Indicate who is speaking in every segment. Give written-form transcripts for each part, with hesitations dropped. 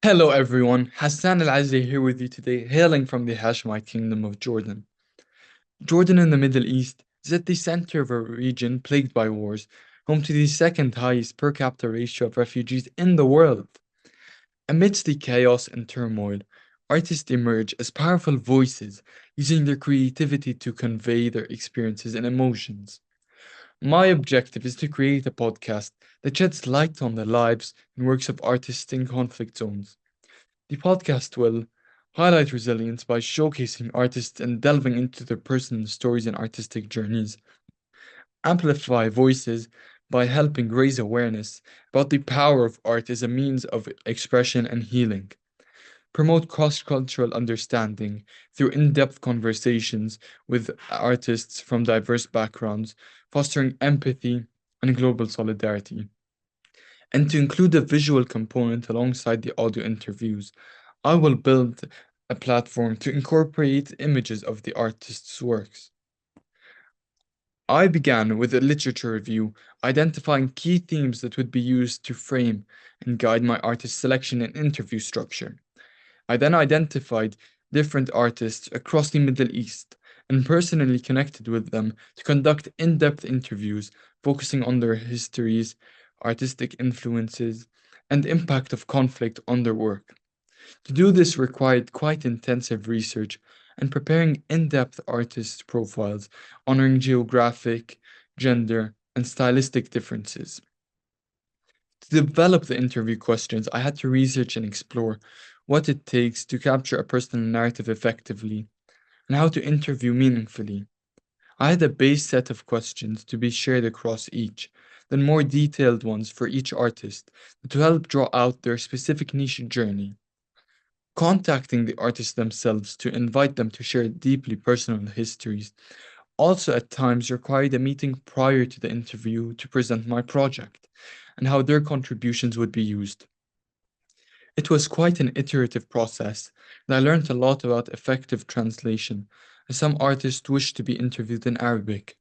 Speaker 1: Hello everyone, Hassan Alazzeh here with you today, hailing from the Hashemite Kingdom of Jordan. Jordan in the Middle East is at the center of a region plagued by wars, home to the second highest per capita ratio of refugees in the world. Amidst the chaos and turmoil, artists emerge as powerful voices, using their creativity to convey their experiences and emotions. My objective is to create a podcast that sheds light on the lives and works of artists in conflict zones. The podcast will highlight resilience by showcasing artists and delving into their personal stories and artistic journeys, amplify voices by helping raise awareness about the power of art as a means of expression and healing, promote cross cultural understanding through in depth conversations with artists from diverse backgrounds, fostering empathy and global solidarity, and to include a visual component alongside the audio interviews. I will build a platform to incorporate images of the artist's works. I began with a literature review, identifying key themes that would be used to frame and guide my artist selection and interview structure. I then identified different artists across the Middle East and personally connected with them to conduct in depth interviews focusing on their histories, artistic influences, and impact of conflict on their work. To do this required quite intensive research and preparing in depth artist profiles, honoring geographic, gender, and stylistic differences. To develop the interview questions, I had to research and explore what it takes to capture a personal narrative effectively and how to interview meaningfully. I had a base set of questions to be shared across each, then more detailed ones for each artist to help draw out their specific niche journey. Contacting the artists themselves to invite them to share deeply personal histories also at times required a meeting prior to the interview to present my project and how their contributions would be used. It was quite an iterative process, and I learned a lot about effective translation, as some artists wished to be interviewed in Arabic.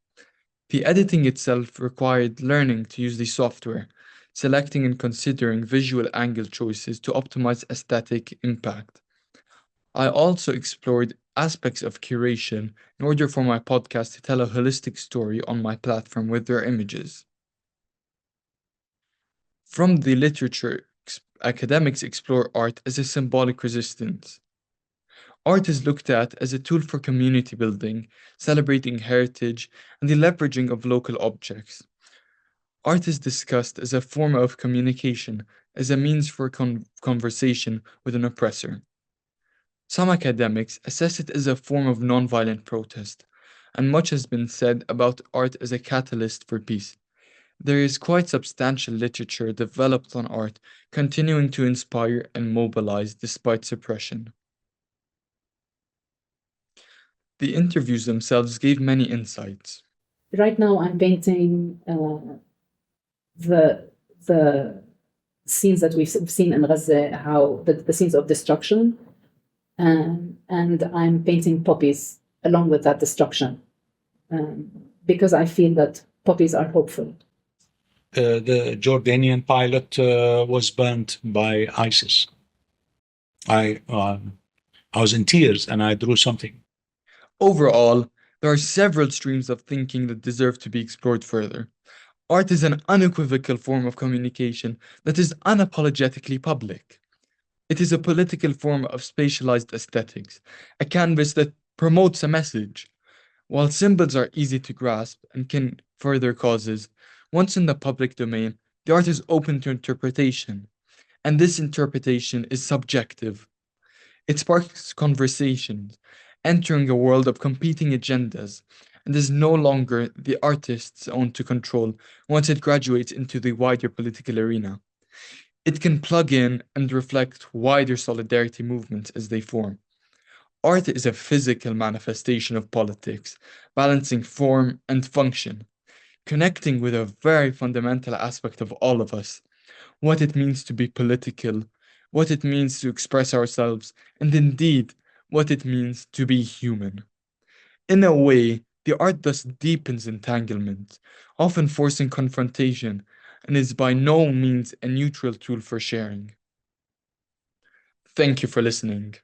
Speaker 1: The editing itself required learning to use the software, selecting and considering visual angle choices to optimize aesthetic impact. I also explored aspects of curation in order for my podcast to tell a holistic story on my platform with their images. From the literature, academics explore art as a symbolic resistance. Art is looked at as a tool for community building, celebrating heritage, and the leveraging of local objects. Art is discussed as a form of communication, as a means for conversation with an oppressor. Some academics assess it as a form of nonviolent protest, and much has been said about art as a catalyst for peace. There is quite substantial literature developed on art, continuing to inspire and mobilize despite suppression. The interviews themselves gave many insights.
Speaker 2: Right now, I'm painting the the scenes that we've seen in Gaza, how the scenes of destruction, and I'm painting poppies along with that destruction, um, because I feel that poppies are hopeful.
Speaker 3: The Jordanian pilot was burned by ISIS. I um, I was in tears and I drew something.
Speaker 1: Overall, there are several streams of thinking that deserve to be explored further. Art is an unequivocal form of communication that is unapologetically public. It is a political form of spatialized aesthetics, a canvas that promotes a message. While symbols are easy to grasp and can further causes, once in the public domain, the art is open to interpretation, and this interpretation is subjective. It sparks conversations, entering a world of competing agendas, and is no longer the artist's own to control once it graduates into the wider political arena. It can plug in and reflect wider solidarity movements as they form. Art is a physical manifestation of politics, balancing form and function, connecting with a very fundamental aspect of all of us, what it means to be political, what it means to express ourselves, and indeed, what it means to be human. In a way, the art thus deepens entanglement, often forcing confrontation, and is by no means a neutral tool for sharing. Thank you for listening.